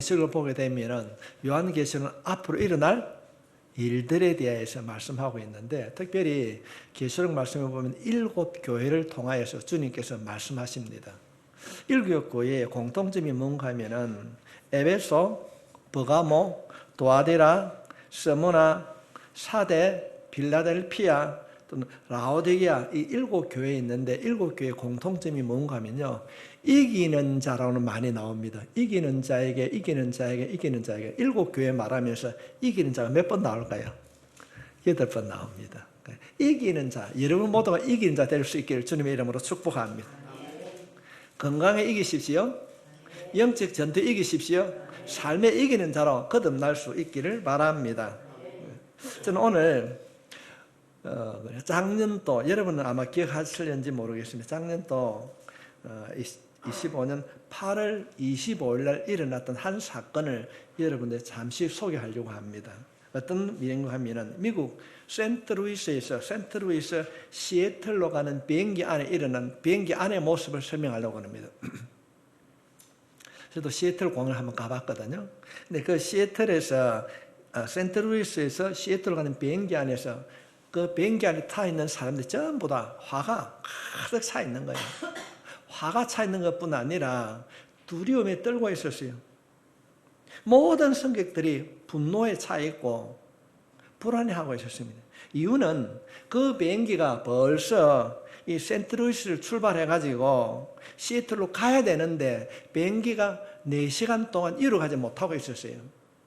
계시록을 보게 되면은 요한계시록은 앞으로 일어날 일들에 대해서 말씀하고 있는데, 특별히 계시록 말씀을 보면 7교회를 통하여서 주님께서 말씀하십니다. 7교회의 공통점이 뭔가 하면은 에베소, 버가모, 도아데라, 스무나, 사대, 빌라델피아 또는 라오디게아, 이 7교회에 있는데 7교회의 공통점이 뭔가 하면요, 이기는 자라고는 많이 나옵니다. 이기는 자에게, 이기는 자에게, 이기는 자에게. 7교회 말하면서 이기는 자가 몇 번 나올까요? 8번 나옵니다. 이기는 자, 여러분 모두가 이기는 자 될 수 있기를 주님의 이름으로 축복합니다. 건강에 이기십시오. 영적 전투에 이기십시오. 삶에 이기는 자로 거듭날 수 있기를 바랍니다. 저는 오늘 작년도, 여러분은 아마 기억하실는지 모르겠습니다. 작년도 25년 8월 25일 날 일어났던 한 사건을 여러분들 잠시 소개하려고 합니다. 어떤 일인가 하면은 미국 센트루이스에서 시애틀로 가는 비행기 안에 일어난 비행기 안의 모습을 설명하려고 합니다. 저도 시애틀 공항을 한번 가봤거든요. 근데 그 시애틀에서 센트루이스에서 시애틀로 가는 비행기 안에서 그 비행기 안에 타 있는 사람들이 전부 다 화가 가득 차 있는 거예요. 화가 차 있는 것뿐 아니라 두려움에 떨고 있었어요. 모든 승객들이 분노에 차 있고 불안해하고 있었습니다. 이유는 그 비행기가 벌써 이 센트루이스를 출발해가지고 시애틀로 가야 되는데 비행기가 4시간 동안 이륙하지 못하고 있었어요.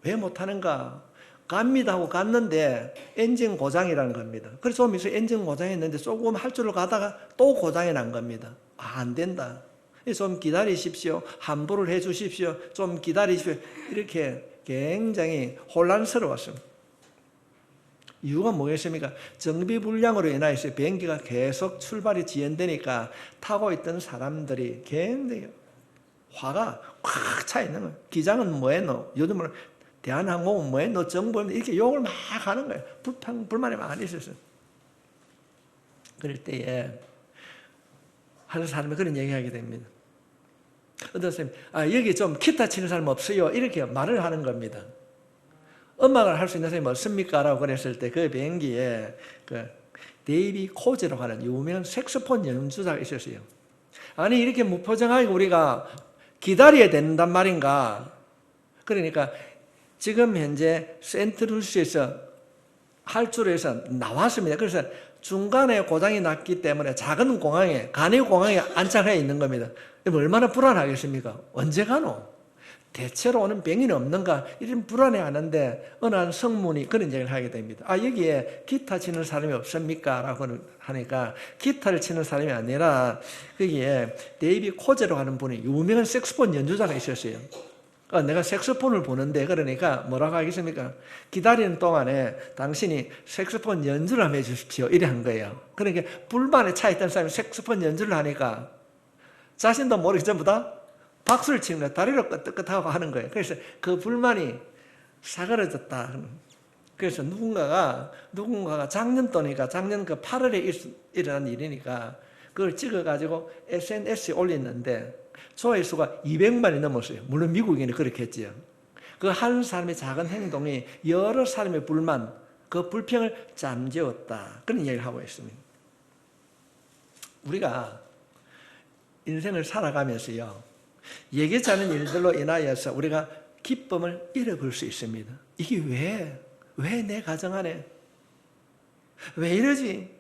왜 못하는가? 갑니다 하고 갔는데 엔진 고장이라는 겁니다. 그래서 좀 있어 엔진 고장했는데 조금 할 줄을 가다가 또 고장이 난 겁니다. 안 된다. 좀 기다리십시오. 환불을 해 주십시오. 좀 기다리십시오. 이렇게 굉장히 혼란스러웠습니다. 이유가 뭐겠습니까? 정비불량으로 인하여서 비행기가 계속 출발이 지연되니까 타고 있던 사람들이 굉장히 화가 꽉 차 있는 거예요. 기장은 뭐해 너? 요즘은 대한항공은 뭐해 너? 정부는 이렇게 욕을 막 하는 거예요. 불만이 많이 있었어요. 그럴 때에 한 사람이 그런 얘기하게 됩니다. 어떤 사람이 여기 좀 기타 치는 사람 없어요? 이렇게 말을 하는 겁니다. 음악을 할 수 있는 사람이 없습니까? 라고 그랬을 때 그 비행기에 그 데이비 코즈라고 하는 유명한 색소폰 연주자가 있었어요. 아니 이렇게 무표정하게 우리가 기다려야 된단 말인가? 그러니까 지금 현재 센트루이스에서 할주로에서 나왔습니다. 그래서 중간에 고장이 났기 때문에 작은 공항에, 간이 공항에 안착해 있는 겁니다. 얼마나 불안하겠습니까? 언제 가노? 대체로 오는 병인이 없는가? 이런 불안해하는데 어느 한 성문이 그런 얘기를 하게 됩니다. 여기에 기타 치는 사람이 없습니까? 라고 하니까 기타를 치는 사람이 아니라 거기에 데이비 코제로 하는 분이 유명한 색소폰 연주자가 있었어요. 내가 색소폰을 보는데 그러니까 뭐라고 하겠습니까? 기다리는 동안에 당신이 색소폰 연주를 한번 해주십시오. 이래 한 거예요. 그러니까 불만에 차 있던 사람이 색소폰 연주를 하니까 자신도 모르게 전부 다 박수를 치는 거예요. 다리를 끄떡끄떡하고 하는 거예요. 그래서 그 불만이 사그러졌다. 그래서 누군가가 작년 그 8월에 일어난 일이니까 그걸 찍어가지고 SNS에 올렸는데 조회수가 200만이 넘었어요. 물론 미국인이 그렇게 했지요. 그 한 사람의 작은 행동이 여러 사람의 불만, 그 불평을 잠재웠다. 그런 얘기를 하고 있습니다. 우리가 인생을 살아가면서요, 예기치 않은 일들로 인하여서 우리가 기쁨을 잃어볼 수 있습니다. 이게 왜 내 가정 안에? 왜 이러지?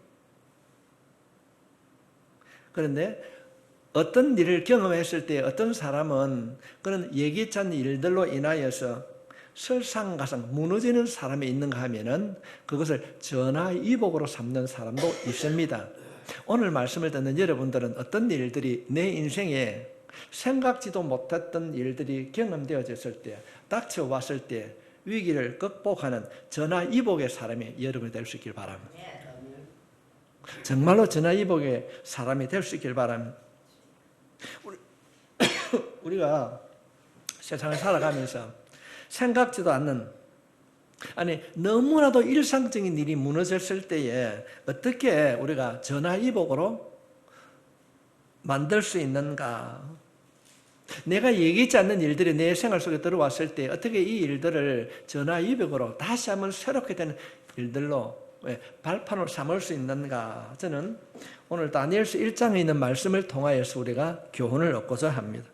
그런데 어떤 일을 경험했을 때 어떤 사람은 그런 예기치 않은 일들로 인하여서 설상가상 무너지는 사람이 있는가 하면은 그것을 전화위복으로 삼는 사람도 있습니다. 오늘 말씀을 듣는 여러분들은 어떤 일들이 내 인생에 생각지도 못했던 일들이 경험되어졌을 때, 닥쳐왔을 때 위기를 극복하는 전화위복의 사람이 여러분이 될 수 있길 바랍니다. 정말로 전화위복의 사람이 될 수 있길 바랍니다. 우리가 세상을 살아가면서 생각지도 않는, 너무나도 일상적인 일이 무너졌을 때에 어떻게 우리가 전화위복으로 만들 수 있는가? 내가 예기치 않는 일들이 내 생활 속에 들어왔을 때 어떻게 이 일들을 전화위복으로 다시 한번 새롭게 되는 일들로 발판을 삼을 수 있는가? 저는 오늘 다니엘서 1장에 있는 말씀을 통하여서 우리가 교훈을 얻고자 합니다.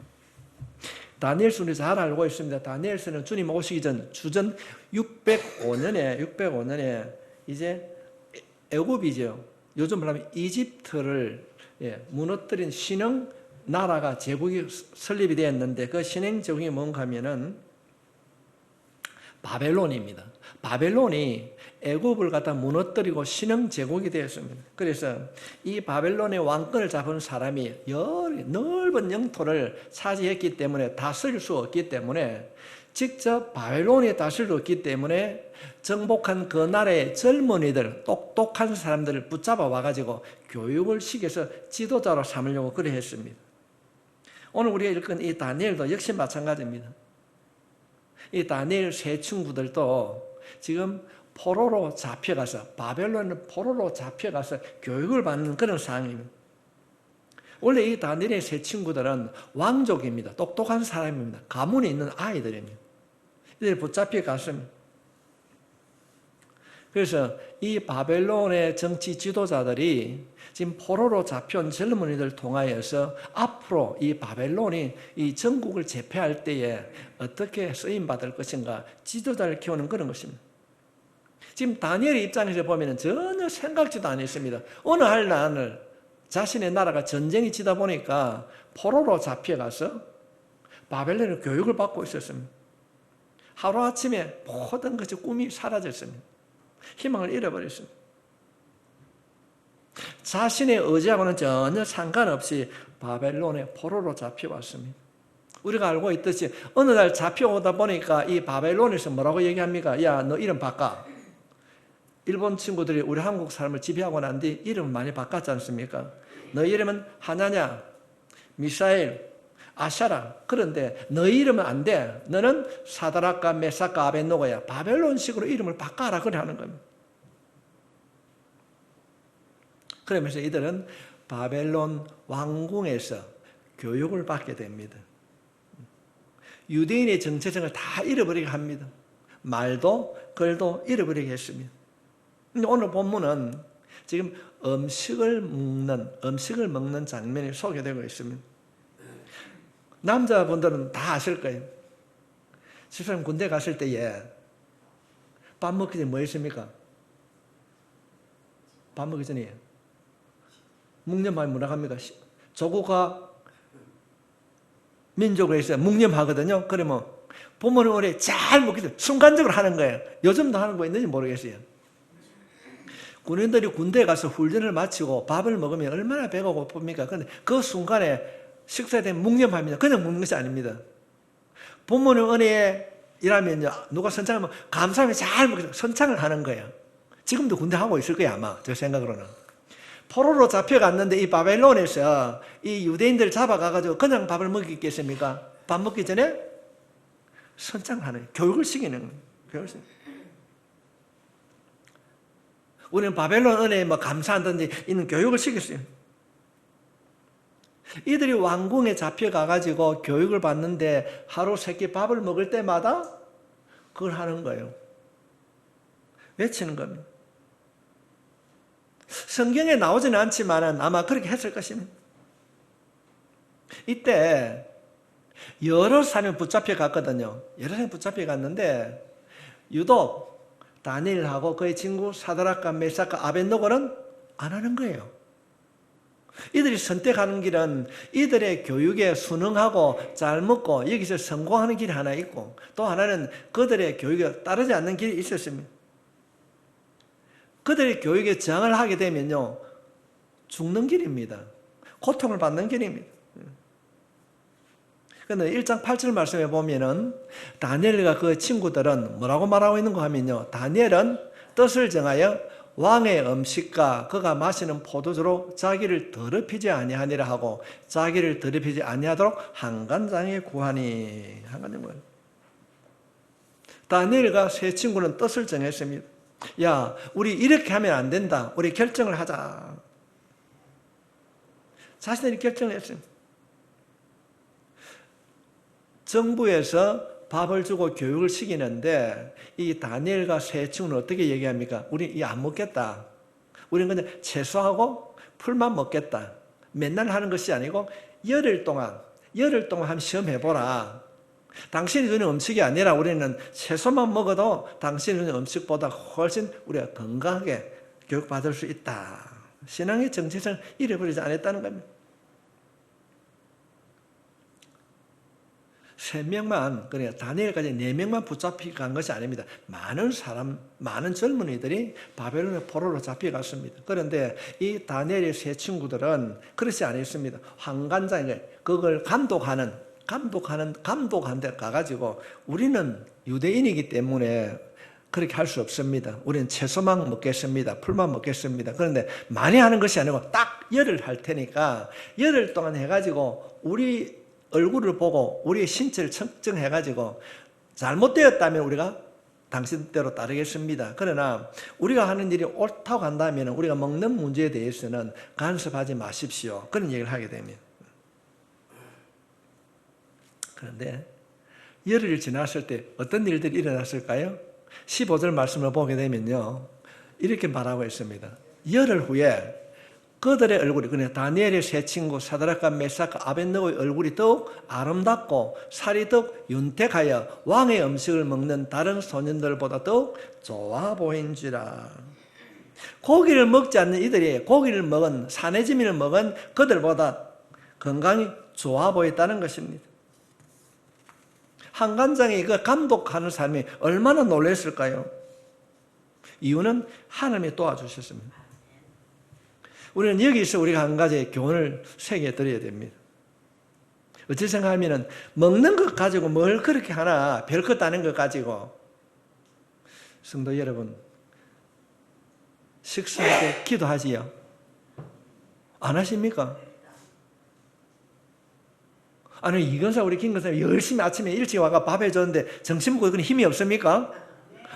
다니엘서 우리 잘 알고 있습니다. 다니엘서는 주님 오시기 전 주전 605년에 이제 애굽이죠. 요즘 말하면 이집트를 무너뜨린 신흥 나라가 제국이 설립이 되었는데 그 신흥 제국이 뭔가 하면은 바벨론입니다. 바벨론이 애굽을 갖다 무너뜨리고 신흥 제국이 되었습니다. 그래서 이 바벨론의 왕권을 잡은 사람이 넓은 영토를 차지했기 때문에 다스릴 수 없기 때문에 직접 바벨론이 다스릴 수 없기 때문에 정복한 그 나라의 젊은이들, 똑똑한 사람들을 붙잡아 와가지고 교육을 시켜서 지도자로 삼으려고 그래 했습니다. 오늘 우리가 읽은 이 다니엘도 역시 마찬가지입니다. 이 다니엘 세 친구들도 지금 포로로 잡혀가서 바벨론 포로로 잡혀가서 교육을 받는 그런 상황입니다. 원래 이 다니엘의 세 친구들은 왕족입니다. 똑똑한 사람입니다. 가문에 있는 아이들입니다. 이들이 붙잡혀갔습니다. 그래서 이 바벨론의 정치 지도자들이 지금 포로로 잡혀온 젊은이들 통하여서 앞으로 이 바벨론이 이 전국을 제패할 때에 어떻게 쓰임받을 것인가 지도자를 키우는 그런 것입니다. 지금 다니엘의 입장에서 보면 전혀 생각지도 않았습니다. 어느 할 날 자신의 나라가 전쟁이 치다 보니까 포로로 잡혀가서 바벨론의 교육을 받고 있었습니다. 하루아침에 모든 것이 꿈이 사라졌습니다. 희망을 잃어버렸습니다. 자신의 의지하고는 전혀 상관없이 바벨론의 포로로 잡혀왔습니다. 우리가 알고 있듯이 어느 날 잡혀오다 보니까 이 바벨론에서 뭐라고 얘기합니까? 야, 너 이름 바꿔. 일본 친구들이 우리 한국 사람을 지배하고 난 뒤 이름을 많이 바꿨지 않습니까? 너 이름은 하나냐, 미사엘, 아샤라. 그런데 너 이름은 안 돼. 너는 사드락과 메삭과 아벳노고야. 바벨론식으로 이름을 바꿔라. 그래 하는 겁니다. 그러면서 이들은 바벨론 왕궁에서 교육을 받게 됩니다. 유대인의 정체성을 다 잃어버리게 합니다. 말도 글도 잃어버리게 했습니다. 근데 오늘 본문은 지금 음식을 먹는 장면이 소개되고 있습니다. 남자분들은 다 아실 거예요. 집사님 군대 갔을 때에 밥 먹기 전에 뭐 했습니까? 밥 먹기 전에 묵념하면 뭐라고 합니까? 조국과 민족에 있어요. 묵념하거든요. 그러면 부모는 우리 잘 먹기 전에 순간적으로 하는 거예요. 요즘도 하는 거 있는지 모르겠어요. 군인들이 군대에 가서 훈련을 마치고 밥을 먹으면 얼마나 배가 고픕니까? 그런데 그 순간에 식사에 대한 묵념합니다. 그냥 먹는 것이 아닙니다. 부모는 은혜에 일하면요. 누가 선창하면 감사하면 잘 먹겠다. 선창을 하는 거예요. 지금도 군대 하고 있을 거예요. 아마 제 생각으로는. 포로로 잡혀갔는데 이 바벨론에서 이 유대인들 잡아가가지고 그냥 밥을 먹겠습니까? 밥 먹기 전에 선창을 하는 거예요. 교육을 시키는 거예요. 우리는 바벨론 은혜에 뭐 감사한다든지 있는 교육을 시켰어요. 이들이 왕궁에 잡혀가가지고 교육을 받는데 하루 세 끼 밥을 먹을 때마다 그걸 하는 거예요. 외치는 겁니다. 성경에 나오지는 않지만 아마 그렇게 했을 것입니다. 이때 여러 사람이 붙잡혀 갔거든요. 여러 사람이 붙잡혀 갔는데 유독 다니엘하고 그의 친구 사드락과 메삭과 아벳노고는 안 하는 거예요. 이들이 선택하는 길은 이들의 교육에 순응하고 잘 먹고 여기서 성공하는 길이 하나 있고 또 하나는 그들의 교육에 따르지 않는 길이 있었습니다. 그들의 교육에 저항을 하게 되면요 죽는 길입니다. 고통을 받는 길입니다. 그런데 1장 8절 말씀에 보면은 다니엘과 그 친구들은 뭐라고 말하고 있는 거 하면요 다니엘은 뜻을 정하여 왕의 음식과 그가 마시는 포도주로 자기를 더럽히지 아니하니라 하고 자기를 더럽히지 아니하도록 한간장에 구하니. 한간장 구하니. 다니엘과 세 친구는 뜻을 정했습니다. 야, 우리 이렇게 하면 안 된다. 우리 결정을 하자. 자신들이 결정을 했습니다. 정부에서 밥을 주고 교육을 시키는데 이 다니엘과 세 친구는 어떻게 얘기합니까? 우리 이 안 먹겠다. 우리는 그냥 채소하고 풀만 먹겠다. 맨날 하는 것이 아니고 열흘 동안 한번 시험해보라. 당신이 주는 음식이 아니라 우리는 채소만 먹어도 당신이 주는 음식보다 훨씬 우리가 건강하게 교육받을 수 있다. 신앙의 정체성을 잃어버리지 않았다는 겁니다. 3명만, 그러니까 다니엘까지 4명만 붙잡혀 간 것이 아닙니다. 많은 젊은이들이 바벨론의 포로로 잡혀갔습니다. 그런데 이 다니엘의 세 친구들은 그렇지 않았습니다. 환관장에 그걸 감독한 데 가가지고 우리는 유대인이기 때문에 그렇게 할 수 없습니다. 우리는 채소만 먹겠습니다. 풀만 먹겠습니다. 그런데 많이 하는 것이 아니고 딱 열흘 할 테니까 열흘 동안 해가지고 우리 얼굴을 보고 우리의 신체를 측정해가지고 잘못되었다면 우리가 당신대로 따르겠습니다. 그러나 우리가 하는 일이 옳다고 한다면 우리가 먹는 문제에 대해서는 간섭하지 마십시오. 그런 얘기를 하게 됩니다. 그런데 열흘이 지났을 때 어떤 일들이 일어났을까요? 15절 말씀을 보게 되면요, 이렇게 말하고 있습니다. 열흘 후에 그들의 얼굴이, 그러니까 다니엘의 세 친구 사드락과 메삭과 아벳느고의 얼굴이 더욱 아름답고 살이 더욱 윤택하여 왕의 음식을 먹는 다른 소년들보다 더욱 좋아 보인지라. 고기를 먹지 않는 이들이 고기를 먹은, 사내지민을 먹은 그들보다 건강이 좋아 보였다는 것입니다. 한관장이 그 감독하는 사람이 얼마나 놀랐을까요? 이유는 하나님이 도와주셨습니다. 우리는 여기서 우리가 한 가지 교훈을 새겨 드려야 됩니다. 어찌 생각하면 먹는 것 가지고 뭘 그렇게 하나, 별것 아닌 것 가지고. 성도 여러분, 식사할 때 기도하지요? 안 하십니까? 아니, 이건사 우리 김건사 열심히 아침에 일찍 와가 밥 해줬는데 점심 먹고 그건 힘이 없습니까?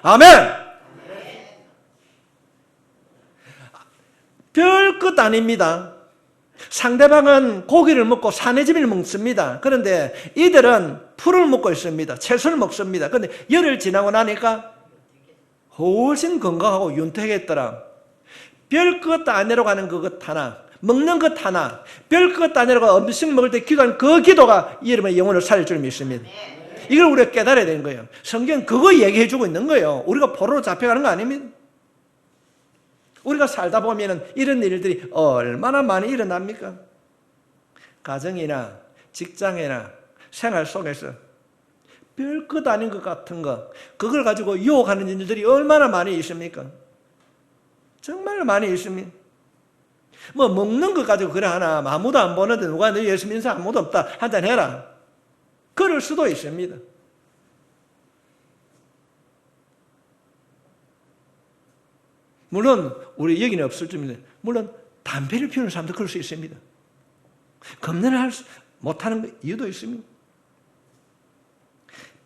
아멘! 별것 아닙니다. 상대방은 고기를 먹고 사내지민을 먹습니다. 그런데 이들은 풀을 먹고 있습니다. 채소를 먹습니다. 그런데 열흘 지나고 나니까 훨씬 건강하고 윤택했더라. 별것 아니라고 하는 그것 하나, 먹는 것 하나, 별것 아니라고 음식 먹을 때 기도하는 그 기도가 여러분의 영혼을 살릴 줄 믿습니다. 이걸 우리가 깨달아야 되는 거예요. 성경은 그거 얘기해 주고 있는 거예요. 우리가 포로로 잡혀가는 거 아닙니다. 우리가 살다 보면 이런 일들이 얼마나 많이 일어납니까? 가정이나 직장이나 생활 속에서 별것 아닌 것 같은 거, 그걸 가지고 유혹하는 일들이 얼마나 많이 있습니까? 정말 많이 있습니다. 뭐 먹는 것 가지고 그래 하나, 아무도 안 보는데 누가 너 예수 믿는 사람 아무도 없다, 한잔 해라. 그럴 수도 있습니다. 물론 우리 여기는 없을 줄입니다. 물론 담배를 피우는 사람도 그럴 수 있습니다. 금연을 못하는 이유도 있습니다.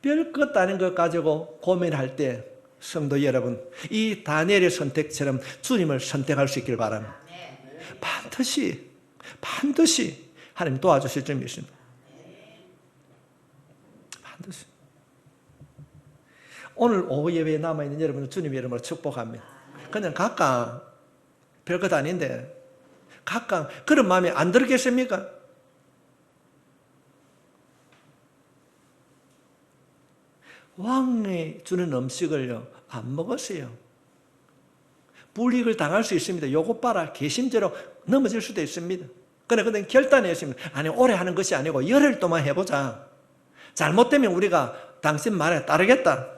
별것 아닌 것 가지고 고민할 때 성도 여러분, 이 다니엘의 선택처럼 주님을 선택할 수 있길 바랍니다. 반드시 하나님 도와주실 줄 믿습니다. 반드시. 오늘 오후 예배에 남아있는 여러분은 주님 이름으로 축복합니다. 그냥 각각 별것 아닌데 각각 그런 마음이 안 들겠습니까? 왕이 주는 음식을요 안 먹었어요. 불이익을 당할 수 있습니다. 요것 봐라, 개심제로 넘어질 수도 있습니다. 그런데 결단했습니다. 아니, 오래 하는 것이 아니고 열흘 동안 해보자. 잘못되면 우리가 당신 말에 따르겠다.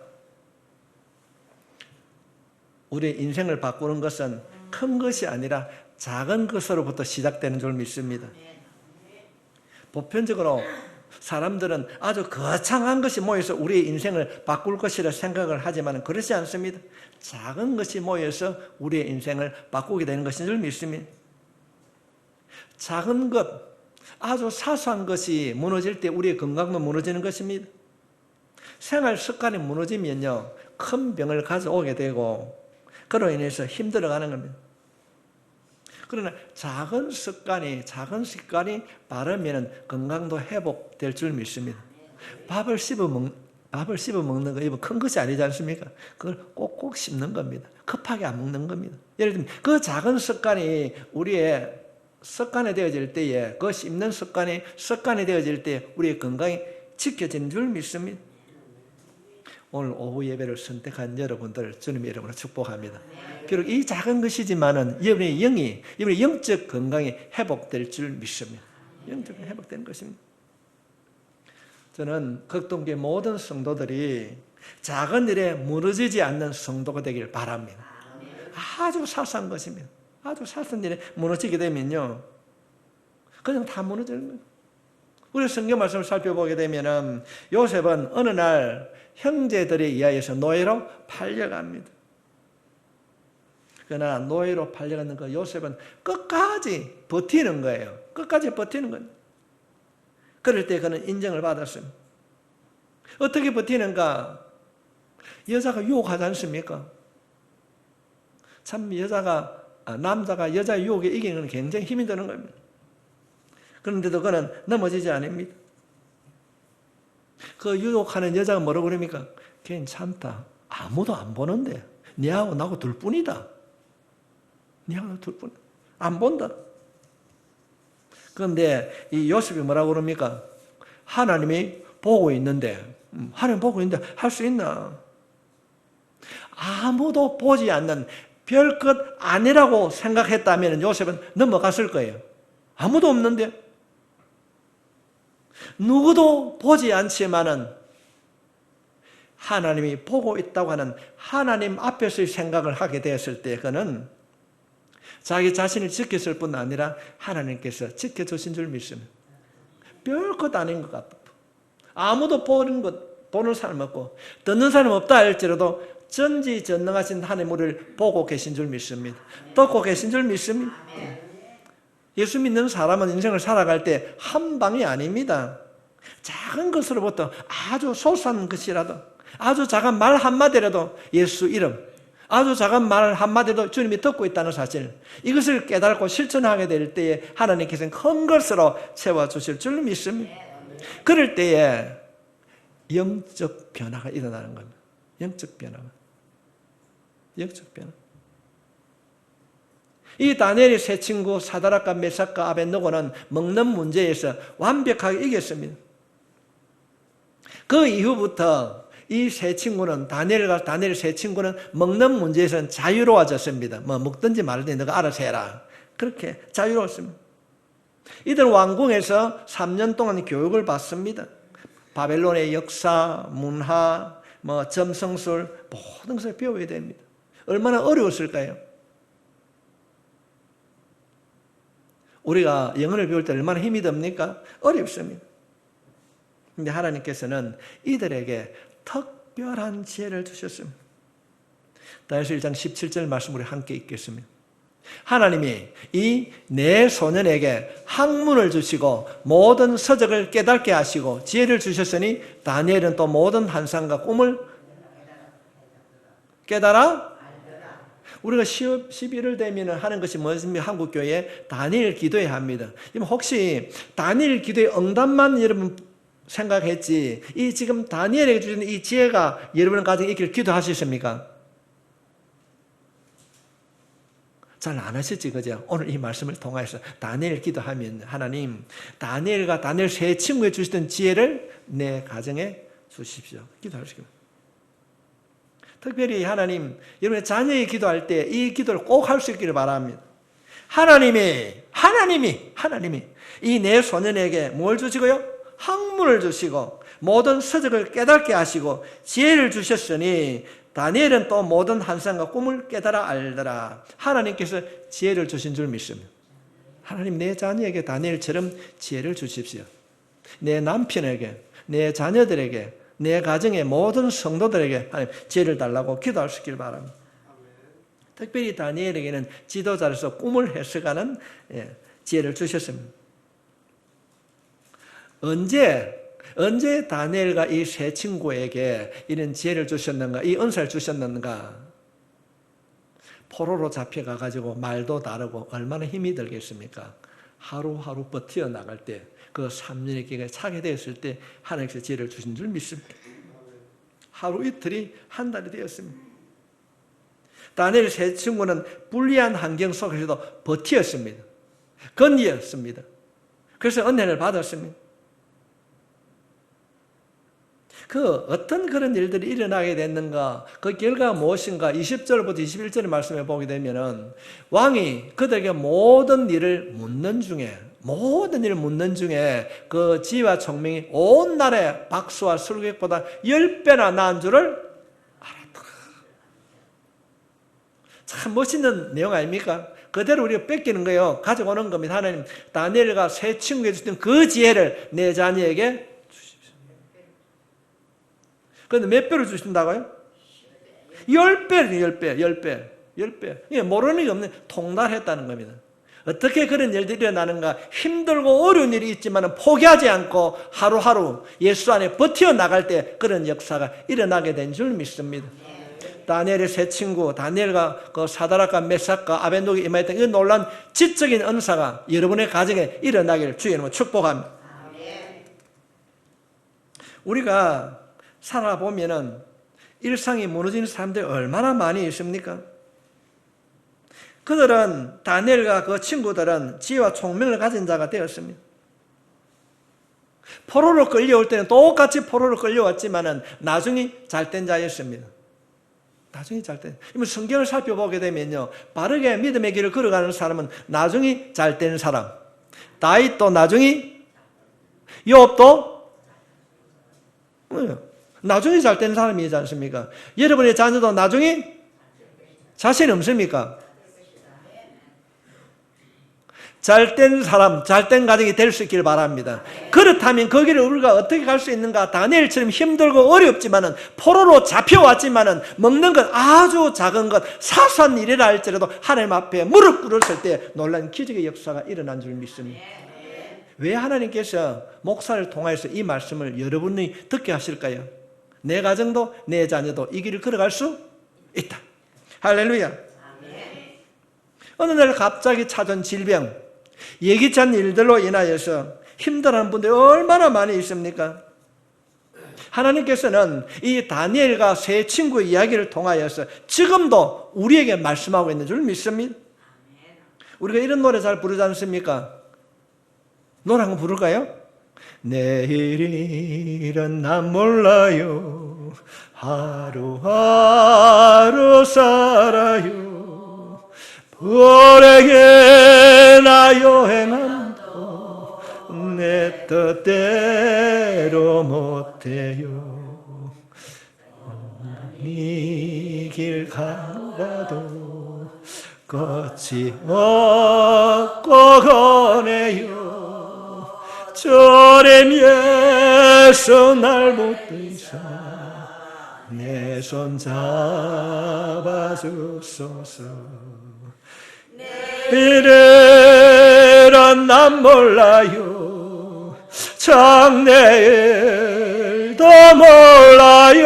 우리의 인생을 바꾸는 것은 큰 것이 아니라 작은 것으로부터 시작되는 줄 믿습니다. 보편적으로 사람들은 아주 거창한 것이 모여서 우리의 인생을 바꿀 것이라 생각을 하지만 그렇지 않습니다. 작은 것이 모여서 우리의 인생을 바꾸게 되는 것인 줄 믿습니다. 작은 것, 아주 사소한 것이 무너질 때 우리의 건강도 무너지는 것입니다. 생활 습관이 무너지면요, 큰 병을 가져오게 되고 그로 인해서 힘들어가는 겁니다. 그러나 작은 습관이 바르면 건강도 회복될 줄 믿습니다. 밥을 씹어 먹는 거, 이건 큰 것이 아니지 않습니까? 그걸 꼭꼭 씹는 겁니다. 급하게 안 먹는 겁니다. 예를 들면 그 작은 습관이 우리의 습관이 되어질 때에, 그 씹는 습관이 되어질 때 우리의 건강이 지켜지는 줄 믿습니다. 오늘 오후 예배를 선택한 여러분들 주님의 이름으로 축복합니다. 비록 이 작은 것이지만은 여러분의 영적 건강이 회복될 줄 믿습니다. 영적으로 회복되는 것입니다. 저는 극동교회 모든 성도들이 작은 일에 무너지지 않는 성도가 되길 바랍니다. 아주 사소한 것입니다. 아주 사소한 일에 무너지게 되면요, 그냥 다 무너지는 거예요. 우리 성경 말씀을 살펴보게 되면은 요셉은 어느 날 형제들에 의하여서 노예로 팔려갑니다. 그러나 노예로 팔려가는 그 요셉은 끝까지 버티는 거예요. 끝까지 버티는 거예요. 그럴 때 그는 인정을 받았습니다. 어떻게 버티는가? 여자가 유혹하지 않습니까? 참 남자가 여자 유혹에 이기는 건 굉장히 힘이 드는 겁니다. 그런데도 그는 넘어지지 않습니다. 그 유혹하는 여자가 뭐라고 그럽니까? 괜찮다. 아무도 안 보는데 니하고 나하고 둘뿐이다. 니하고 둘뿐. 안 본다. 그런데 이 요셉이 뭐라고 그럽니까? 하나님이 보고 있는데, 하나님 보고 있는데 할 수 있나? 아무도 보지 않는 별것 아니라고 생각했다면 요셉은 넘어갔을 거예요. 아무도 없는데, 누구도 보지 않지만은 하나님이 보고 있다고 하는 하나님 앞에서의 생각을 하게 되었을 때 그는 자기 자신을 지켰을 뿐 아니라 하나님께서 지켜주신 줄 믿습니다. 별것 아닌 것 같다. 아무도 보는 사람 없고 듣는 사람 없다 할지라도 전지전능하신 하나님 우리를 보고 계신 줄 믿습니다. 듣고 계신 줄 믿습니다. 예수 믿는 사람은 인생을 살아갈 때 한 방이 아닙니다. 작은 것으로부터 아주 소소한 것이라도, 아주 작은 말 한마디라도 예수 이름, 아주 작은 말 한마디도 주님이 듣고 있다는 사실, 이것을 깨닫고 실천하게 될 때에 하나님께서는 큰 것으로 채워주실 줄 믿습니다. 그럴 때에 영적 변화가 일어나는 겁니다. 영적 변화. 이 다니엘의 세 친구 사드락과 메삭과 아벳느고는 먹는 문제에서 완벽하게 이겼습니다. 그 이후부터 이 세 친구는 다니엘의 세 친구는 먹는 문제에서는 자유로워졌습니다. 뭐 먹든지 말든지 너가 알아서 해라. 그렇게 자유로웠습니다. 이들 왕궁에서 3년 동안 교육을 받습니다. 바벨론의 역사, 문화, 점성술 모든 것을 배워야 됩니다. 얼마나 어려웠을까요? 우리가 영어를 배울 때 얼마나 힘이 듭니까? 어렵습니다. 그런데 하나님께서는 이들에게 특별한 지혜를 주셨습니다. 다니엘서 1장 17절 말씀 우리 함께 읽겠습니다. 하나님이 이 네 소년에게 학문을 주시고 모든 서적을 깨닫게 하시고 지혜를 주셨으니 다니엘은 또 모든 환상과 꿈을 깨달아 우리가 11월 되면 하는 것이 뭐습니까? 한국교회에 다니엘 기도해야 합니다. 혹시 다니엘 기도의 응답만 여러분 생각했지, 이 지금 다니엘에게 주신 이 지혜가 여러분 가정에 있기를 기도하셨습니까? 잘 안 하셨지, 그죠? 오늘 이 말씀을 통해서 다니엘 기도하면 하나님, 다니엘과 다니엘 세 친구에 주시던 지혜를 내 가정에 주십시오. 기도하시기 바랍니다. 특별히 하나님, 여러분의 자녀의 기도할 때 이 기도를 꼭 할 수 있기를 바랍니다. 하나님이 이 네 소년에게 뭘 주시고요? 학문을 주시고 모든 서적을 깨닫게 하시고 지혜를 주셨으니 다니엘은 또 모든 환상과 꿈을 깨달아 알더라. 하나님께서 지혜를 주신 줄 믿습니다. 하나님, 내 자녀에게 다니엘처럼 지혜를 주십시오. 내 남편에게, 내 자녀들에게, 내 가정의 모든 성도들에게 하나님 지혜를 달라고 기도할 수 있길 바랍니다. 특별히 다니엘에게는 지도자로서 꿈을 해석하는 지혜를 주셨습니다. 언제 다니엘과 이 세 친구에게 이런 지혜를 주셨는가, 이 은사를 주셨는가? 포로로 잡혀가가지고 말도 다르고 얼마나 힘이 들겠습니까? 하루하루 버텨 나갈 때 그 3년의 기간에 차게 되었을 때 하나님께서 지혜를 주신 줄 믿습니다. 하루 이틀이 한 달이 되었습니다. 다니엘 세 친구는 불리한 환경 속에서도 버티었습니다. 건이었습니다. 그래서 은혜를 받았습니다. 어떤 그런 일들이 일어나게 됐는가, 그 결과가 무엇인가 20절부터 21절의 말씀에 보게 되면은 왕이 그들에게 모든 일을 묻는 중에 그 지혜와 총명이 온 나라의 박수와 술객보다 10배나 나은 줄을 알았더라. 참 멋있는 내용 아닙니까? 그대로 우리가 뺏기는 거예요. 가져오는 겁니다. 하나님, 다니엘과 세 친구에게 주신 그 지혜를 내 자녀에게 주십시오. 그런데 몇 배로 주신다고요? 10배. 이게 모르는 게 없는, 통달했다는 겁니다. 어떻게 그런 일들이 일어나는가? 힘들고 어려운 일이 있지만 포기하지 않고 하루하루 예수 안에 버텨나갈 때 그런 역사가 일어나게 된 줄 믿습니다. 다니엘의 세 친구, 다니엘과 그 사드락과 메삭과 아벤노고에 임하였던 이 놀라운 지적인 은사가 여러분의 가정에 일어나기를 주의 이름으로 축복합니다. 우리가 살아보면은 일상이 무너지는 사람들이 얼마나 많이 있습니까? 그들은, 다니엘과 그 친구들은 지혜와 총명을 가진 자가 되었습니다. 포로로 끌려올 때는 똑같이 포로로 끌려왔지만은 나중에 잘된 자였습니다. 나중에 잘된. 성경을 살펴보게 되면요, 바르게 믿음의 길을 걸어가는 사람은 나중에 잘된 사람. 다윗도 나중에, 욥도 나중에 잘된 사람이지 않습니까? 여러분의 자녀도 나중에 자신 없습니까? 잘된 사람, 잘된 가정이 될 수 있기를 바랍니다. 그렇다면 그 길을 우리가 어떻게 갈 수 있는가? 다니엘처럼 힘들고 어렵지만은, 포로로 잡혀왔지만은, 먹는 것 아주 작은 것, 사소한 일이라 할지라도 하나님 앞에 무릎 꿇었을 때 놀라운 기적의 역사가 일어난 줄 믿습니다. 왜 하나님께서 목사를 통해서 이 말씀을 여러분이 듣게 하실까요? 내 가정도 내 자녀도 이 길을 걸어갈 수 있다. 할렐루야. 어느 날 갑자기 찾은 질병, 예기치 않은 일들로 인하여서 힘들어하는 분들이 얼마나 많이 있습니까? 하나님께서는 이 다니엘과 세 친구의 이야기를 통하여서 지금도 우리에게 말씀하고 있는 줄 믿습니다. 우리가 이런 노래 잘 부르지 않습니까? 노래 한번 부를까요? 내일은 난 몰라요, 하루하루 살아요, 불에게나 여행함도 내 뜻대로 못해요, 이 길 가봐도 끝이 없고 거네요, 저렴해서 날 붙들자 내 손 잡아주소서. 내일은 난 몰라요, 장래일도 몰라요,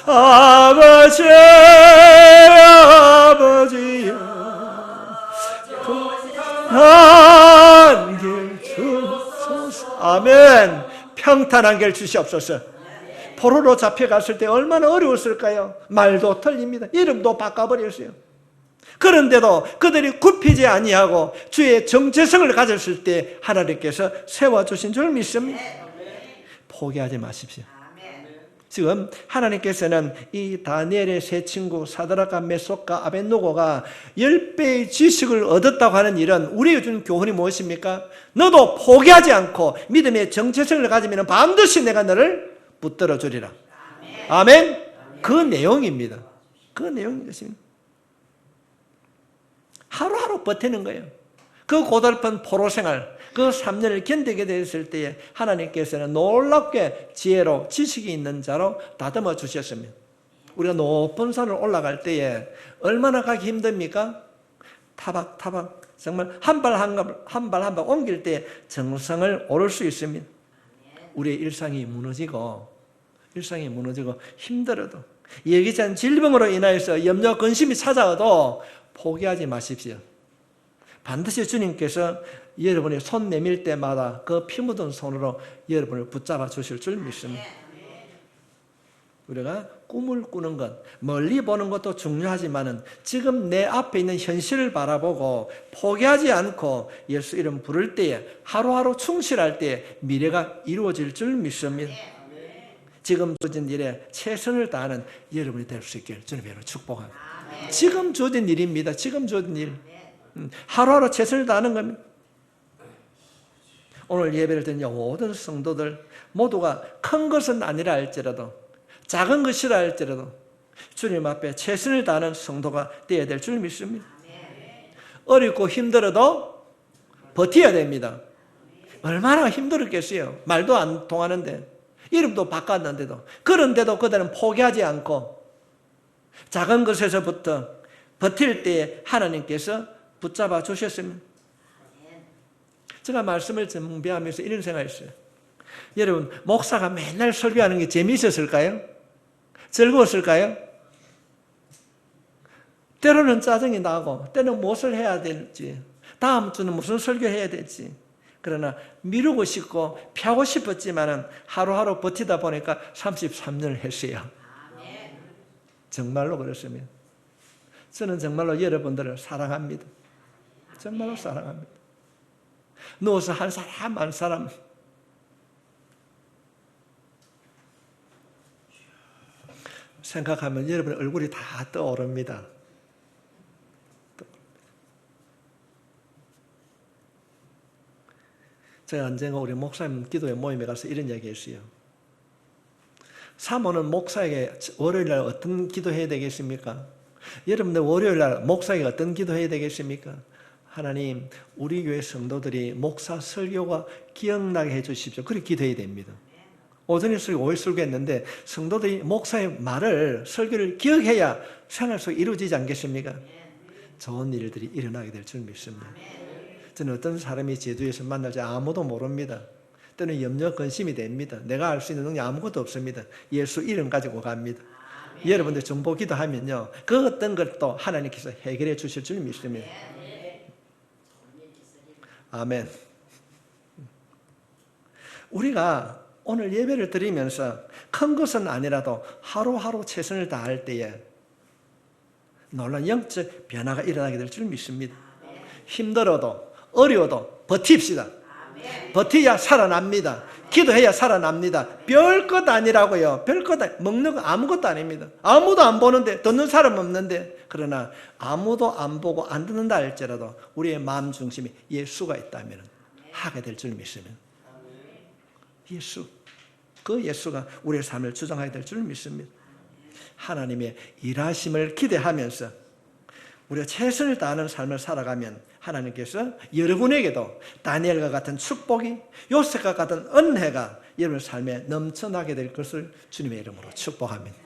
아버지여 평탄한 길 주소서. 아멘. 평탄한 길 주시옵소서. 포로로 잡혀갔을 때 얼마나 어려웠을까요? 말도 틀립니다. 이름도 바꿔버렸어요. 그런데도 그들이 굽히지 아니하고 주의 정체성을 가졌을 때 하나님께서 세워주신 줄 믿습니다. 포기하지 마십시오. 지금 하나님께서는 이 다니엘의 세 친구 사드락과 메삭과 아벤노고가 10배의 지식을 얻었다고 하는 일은 우리에게 준 교훈이 무엇입니까? 너도 포기하지 않고 믿음의 정체성을 가지면 반드시 내가 너를 붙들어 주리라. 아멘. 그 내용입니다. 그 내용인 것입니다. 하루하루 버티는 거예요. 그 고달픈 포로 생활, 그 3년을 견디게 됐을 때에 하나님께서는 놀랍게 지혜로 지식이 있는 자로 다듬어 주셨습니다. 우리가 높은 산을 올라갈 때에 얼마나 가기 힘듭니까? 타박타박 정말 한 발 한 발 옮길 때 정상을 오를 수 있습니다. 우리의 일상이 무너지고 힘들어도, 예기치 않은 질병으로 인하여서 염려 근심이 찾아와도 포기하지 마십시오. 반드시 주님께서 여러분이 손 내밀 때마다 그 피 묻은 손으로 여러분을 붙잡아 주실 줄 믿습니다. 우리가 꿈을 꾸는 것, 멀리 보는 것도 중요하지만 지금 내 앞에 있는 현실을 바라보고 포기하지 않고 예수 이름 부를 때에 하루하루 충실할 때에 미래가 이루어질 줄 믿습니다. 지금 주어진 일에 최선을 다하는 여러분이 될 수 있길 주님으로 축복합니다. 지금 주어진 일입니다. 지금 주어진 일. 하루하루 최선을 다하는 겁니다. 오늘 예배를 드린 모든 성도들 모두가 큰 것은 아니라 할지라도 작은 것이라 할지라도 주님 앞에 최선을 다하는 성도가 되어야 될 줄 믿습니다. 어렵고 힘들어도 버텨야 됩니다. 얼마나 힘들었겠어요. 말도 안 통하는데 이름도 바꿨는데도 그런데도 그들은 포기하지 않고 작은 것에서부터 버틸 때에 하나님께서 붙잡아 주셨습니다. 제가 말씀을 준비하면서 이런 생각했어요. 여러분, 목사가 맨날 설교하는 게 재미있었을까요? 즐거웠을까요? 때로는 짜증이 나고 때로는 무엇을 해야 될지, 다음 주는 무슨 설교해야 될지, 그러나 미루고 싶고 피하고 싶었지만 하루하루 버티다 보니까 33년을 했어요. 정말로 그렇습니다. 저는 정말로 여러분들을 사랑합니다. 정말로 사랑합니다. 누워서 한 사람 한 사람 생각하면 여러분의 얼굴이 다 떠오릅니다. 제가 언젠가 우리 목사님 기도회 모임에 가서 이런 이야기 했어요. 사모는 목사에게 월요일날 어떤 기도해야 되겠습니까? 여러분들 월요일날 목사에게 어떤 기도해야 되겠습니까? 하나님, 우리 교회 성도들이 목사 설교가 기억나게 해주십시오. 그렇게 기도해야 됩니다. 오전에 설교, 오후에 설교했는데 성도들이 목사의 말을, 설교를 기억해야 생활 속에 이루어지지 않겠습니까? 좋은 일들이 일어나게 될 줄 믿습니다. 저는 어떤 사람이 제주에서 만날지 아무도 모릅니다. 때는 염려, 근심이 됩니다. 내가 알 수 있는 능력 아무것도 없습니다. 예수 이름 가지고 갑니다. 여러분들 정보 기도하면요, 그 어떤 것도 하나님께서 해결해 주실 줄 믿습니다. 아멘. 우리가 오늘 예배를 드리면서 큰 것은 아니라도 하루하루 최선을 다할 때에 놀라운 영적 변화가 일어나게 될 줄 믿습니다. 힘들어도 어려워도 버팁시다. 버텨야 살아납니다. 기도해야 살아납니다. 별것 아니라고요. 별것 아니, 먹는 거 아무것도 아닙니다. 아무도 안 보는데, 듣는 사람 없는데, 그러나 아무도 안 보고 안 듣는다 할지라도 우리의 마음 중심에 예수가 있다면 하게 될 줄 믿습니다. 예수, 그 예수가 우리의 삶을 주장하게 될 줄 믿습니다. 하나님의 일하심을 기대하면서 우리가 최선을 다하는 삶을 살아가면 하나님께서 여러분에게도 다니엘과 같은 축복이, 요셉과 같은 은혜가 여러분의 삶에 넘쳐나게 될 것을 주님의 이름으로 축복합니다.